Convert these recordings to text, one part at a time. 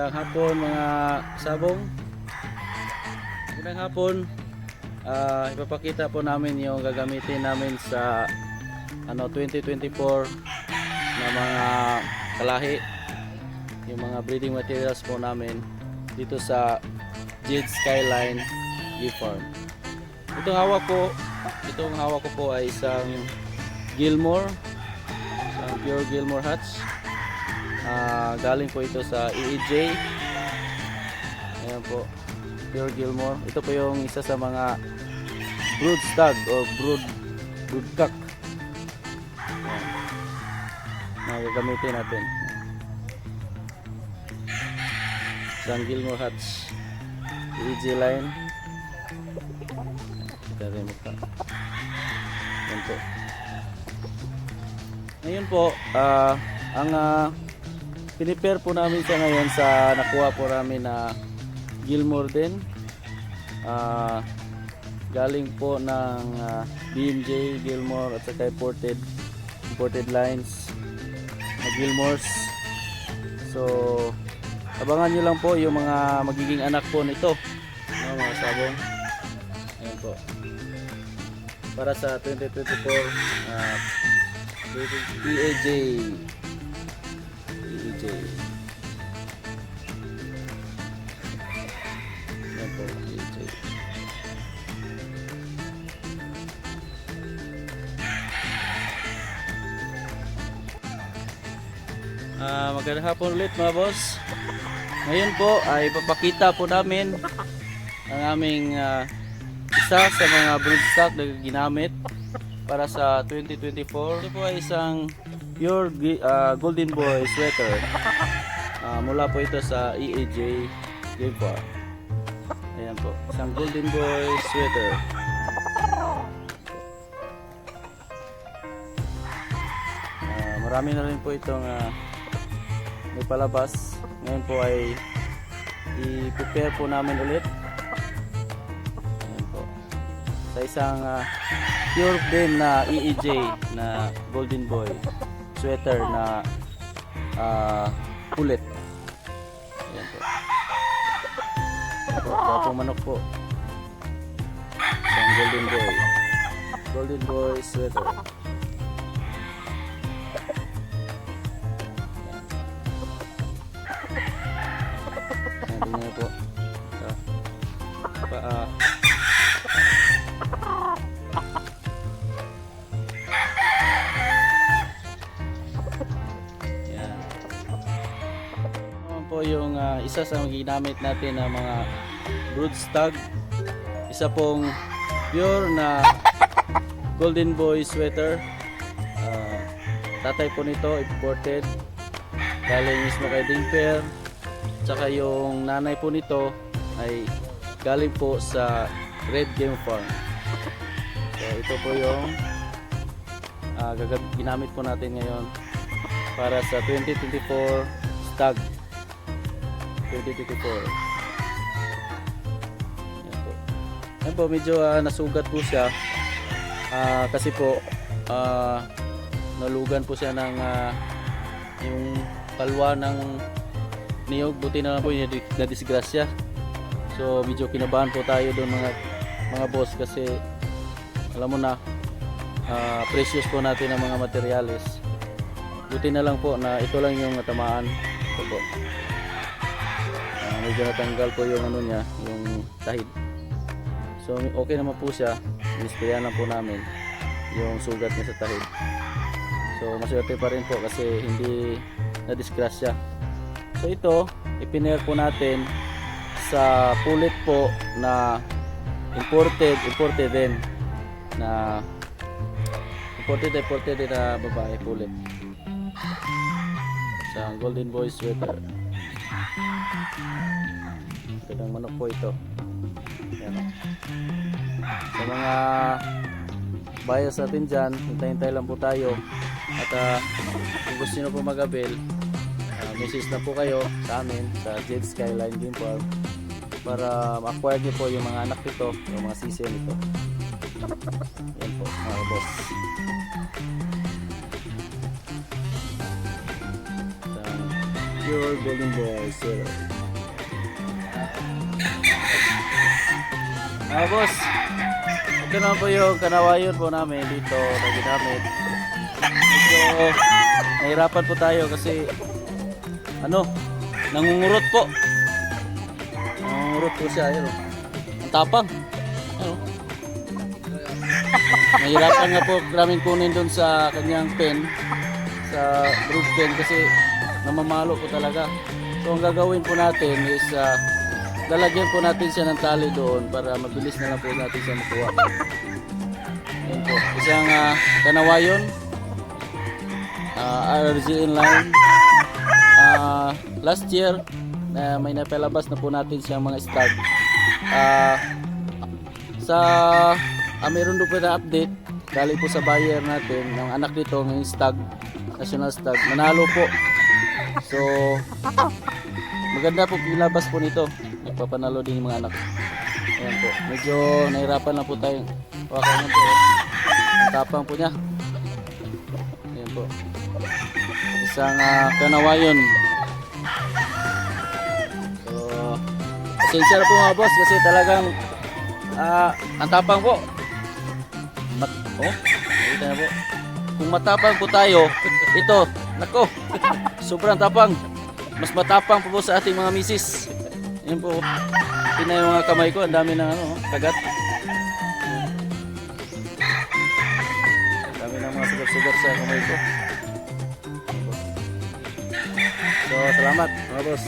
Magandang hapon mga sabong. Magandang hapon. Ipapakita po namin yung gagamitin namin sa 2024 na mga kalahi. Yung mga breeding materials po namin dito sa Jade Skyline Bee Farm. Itong hawak ko po ay isang Gilmore, isang pure Gilmore Hatch. Galing po ito sa EEJ. Ayan po, pure Gilmore. Ito po yung isa sa mga brood stag o brood cock na gagamitin natin. Isang Gilmore Hatch EEJ line. Ito rin mukha. Ayan po. Ngayon po, ang pinipare po namin siya ngayon sa nakuha po namin na Gilmore din. Galing po ng BMJ Gilmore at saka imported lines na Gilmores. So abangan nyo lang po yung mga magiging anak po nito, mga sabong. Ayan po, para sa 2024 EEJ. Yan po, EEJ. Magandang hapon ulit mga boss. Ngayon po ay ipapakita po namin ang aming isa sa mga broodstock na ginamit para sa 2024. Ito po ay isang pure Golden Boy sweater. Mula po ito sa EEJ Bee Farm. Ayan po, isang Golden Boy sweater. Marami na rin po itong may palabas. Ngayon po ay i-prepare po namin ulit. Ayan po, sa isang pure din na EEJ na Golden Boy sweater na ulit. Ayan po. Bagong manok po. Isang Golden Boy sweater. Ayan din po. Po yung isa sa ginamit natin na mga broodstock, isa pong pure na Golden Boy sweater. Tatay po nito imported, galing mismo kay Dimper, tsaka yung nanay po nito ay galing po sa Red Game Farm. So ito po yung ginamit po natin ngayon para sa 2024 stag 2024. Yan po, medyo nasugat po siya kasi po nalugan po siya ng yung palwa ng niyog. Buti na lang po yung na-disgrasya. So medyo kinabahan po tayo doon mga boss, kasi alam mo na precious po natin ang mga materyales. Buti na lang po na ito lang yung natamaan. Ito po, medyo natanggal po yung ano niya, yung tahid. So okay naman po siya. Inisprayan lang po namin yung sugat niya sa tahid. So maswerte pa rin po kasi hindi na-disgrasya. So ito, ipinare po natin sa pulit po na imported din na imported din na babae pulit. Sa Golden Boy sweater. Gandang manok po ito. Yan. Sa mga buyers natin dyan, hintay-hintay lang po tayo. At kung gusto nyo po mag-avail, message na po kayo sa amin sa Jade Skyline Bee Farm para ma-acquire nyo po yung mga anak nito, yung mga sisi nito. Yan po mga boss. Pure Golden Boy sweater. Boss, ito naman po yung kanawayon po namin dito na ginamit. Medyo nahirapan po tayo kasi nangungurot po. Nangungurot po siya. Ayun, ang tapang. Ayun. Nahirapan nga po namin kunin dun sa kanyang pen, sa brood pen kasi namamalo po talaga. So ang gagawin po natin is lalagyan po natin siya ng tali doon para mabilis na lang po natin siya makuha. Ayan po. Isang kanawayon, RRG inline. Last year, may napalabas na po natin siyang mga stag. Mayroon doon po na update. Dali po sa buyer natin, ng anak nito, ng stag, national stag. Manalo po. So, maganda po pinabas po nito. Nagpapanalo din yung mga anak. Ayan po. Medyo nahirapan na po tayo. Hawakan na po. Ang tapang po niya. Ayan po. Isang kanawayon. So, pasensya na po mga boss kasi talagang ang tapang po. Nakita na po. Kung matapang po tayo, ito, nako, sobrang tapang. Mas matapang po sa ating mga misis. Yan po. Tingnan yung mga kamay ko, ang dami ng kagat. Ang dami ng mga sugar-sugar sa kamay ko. So, salamat mga boss.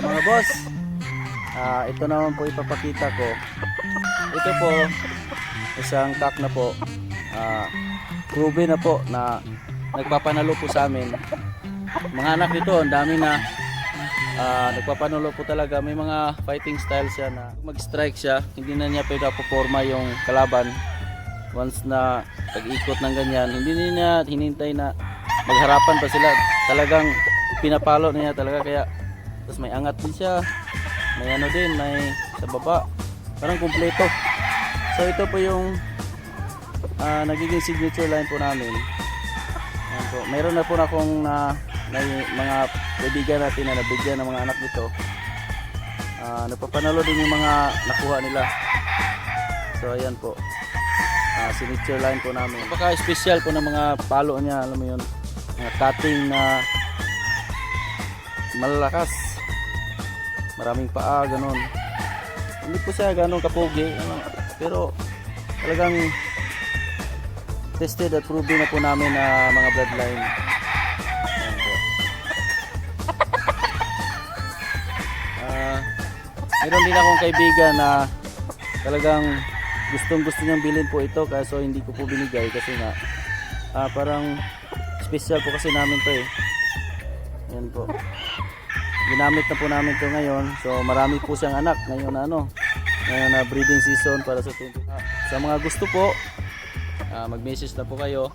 Mga boss, ito naman po ipapakita ko. Ito po, isang cock na po. Proven na po na nagpapanalo po sa amin. Mga anak nito, ang dami na nagpapanalo po talaga. May mga fighting style siya na mag-strike siya, hindi na niya pwede puporma yung kalaban. Once na pag-ikot ng ganyan, hindi niya hinintay na magharapan pa sila. Talagang pinapalo niya talaga. Kaya tapos may angat din siya, may din, may sa baba, parang kumpleto. So ito po yung nagiging signature line po namin. Ayan po. Mayroon na po akong may mga kaibigan natin na nabigyan ng mga anak nito. Nagpapanalo din yung mga nakuha nila. So ayan po, signature line po namin. Napaka-special po ng mga palo niya, alam mo yun, mga cutting na malalakas, maraming paa, ganun. Hindi po siya ganun kapogi, pero talagang tested at proven na po namin na mga bloodline. Ayan po. Mayroon din akong kaibigan na talagang gustong-gusto niyang bilhin po ito, kaso hindi ko po binigay kasi nga parang special po kasi namin to eh. Ayan po. Ginamit na po namin to ngayon. So marami po siyang anak ngayon ngayon na breeding season para sa 20. Sa mga gusto po, mag-message na po kayo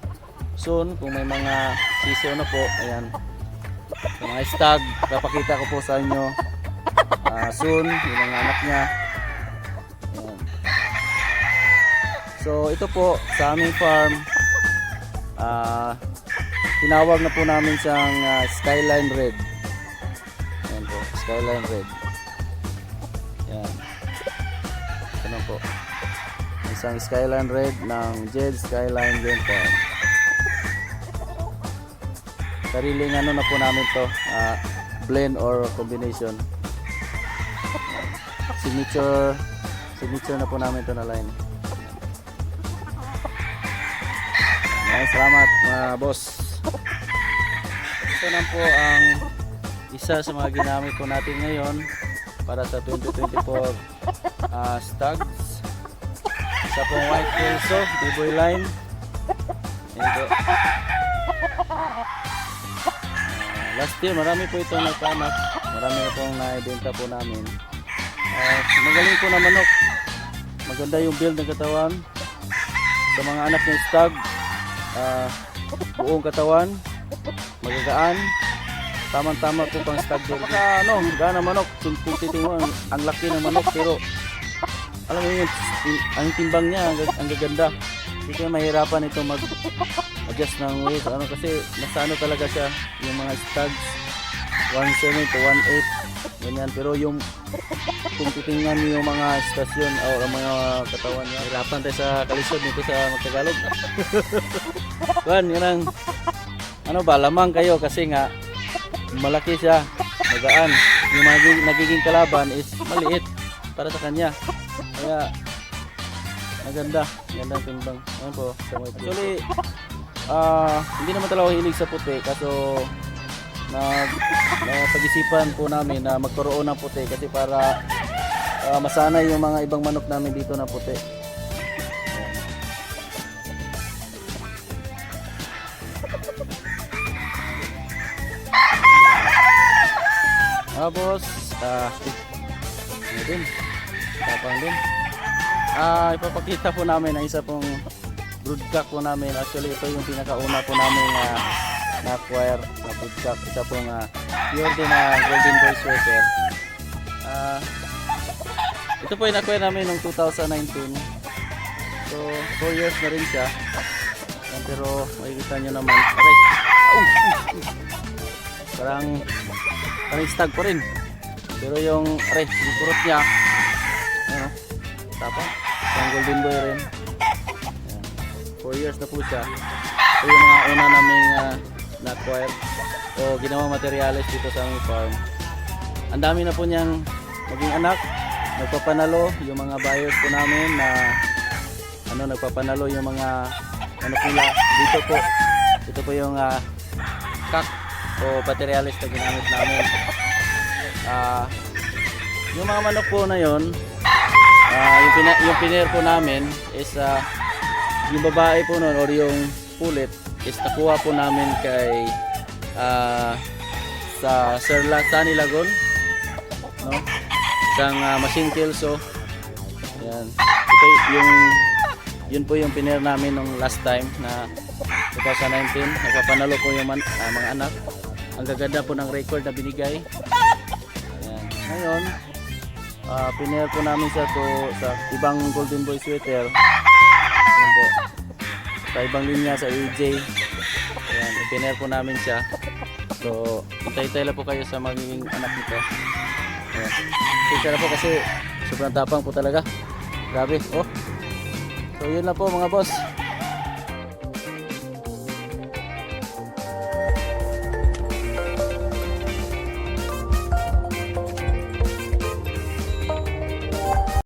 soon kung may mga season na po. Ayan, sa mga stag, papakita ko po sa inyo soon yung mga anak niya. Ayan. So ito po sa aming farm, tinawag na po namin siyang Skyline Red. Ayan po, Skyline Red. Ayan, ito po, isang Skyline Red ng Jed Skyline Game Farm. Sariling na po namin to, blend or combination. Signature na po namin to na line. Salamat mga boss. Ito na po ang isa sa mga ginamit po natin ngayon para sa 2024 stags. Isa pong white kelso, B-boy line. Ayan po. Last year marami po itong nagpanak. Marami na pong naibenta po namin. Magaling po na manok. Maganda yung build ng katawan. Sa mga anak ng stag, buong katawan, magagaan, tamang-tama po pang stag build. Gana manok, kung titingin mo, ang laki ng manok, pero alam mo yun, ang timbang niya, ang gaganda. Hindi kayo mahirapan ito mag-adjust ng weight, kasi nasa talaga siya, yung mga stags, 1.7 to 1.8. ganyan. Pero yung kung titingnan niyo yung mga istasyon o ang mga katawan niya, hirapan tayo sa kalisod nito sa Magtagalog. Kuan, yun ang ano ba, lamang kayo kasi nga malaki siya, magaan. Yung nagiging kalaban is maliit para sa kanya. Kaya maganda, magandang timbang. Ayan po. Actually, hindi naman talaga hilig sa puti kaso pag-isipan po namin na magkaroon ng puti kasi para masanay yung mga ibang manok namin dito na puti. Tapos ano din, tapang din. Ipapakita po namin ang isa pong broodcock po namin. Actually ito yung pinakauna po namin na-acquire na broodcock. Isa pong pure din na golden boy sweater. Ito po yung na-acquire namin noong 2019. So 4 years na rin siya. Yan, pero makikita nyo naman. Okay. Parang stag pa rin. Pero yung kurot niya, ano, tapa. Yung golden boy rin. Ayan. 4 years na po siya. Ito yung mga una naming na-acquire o ginawang materials dito sa aming farm. Ang dami na po niyang maging anak. Nagpapanalo yung mga buyers po namin na nagpapanalo yung mga manok nila. Dito po. Ito po yung cock o materials na ginamit namin. Yung mga manok po na yon, yung piner po namin is yung babae po nun or yung pulit is nakuha po namin kay sa Sunny Lagon, no? Isang machine kill. So yan, ito yun po yung piner namin nung last time na 2019. Nagpapanalo po yung mga anak. Ang gaganda po ng record na binigay. Ayan. Ngayon, piner po namin siya sa ibang golden boy sweater. Ayan po. Sa ibang linya, sa AJ. Ayan, piner po namin siya. So, hintay-hintay lang po kayo sa magiging anak nito. Ayan. Hintay lang po kasi sobrang tapang po talaga. Grabe. Oh. So, yun lang po mga boss.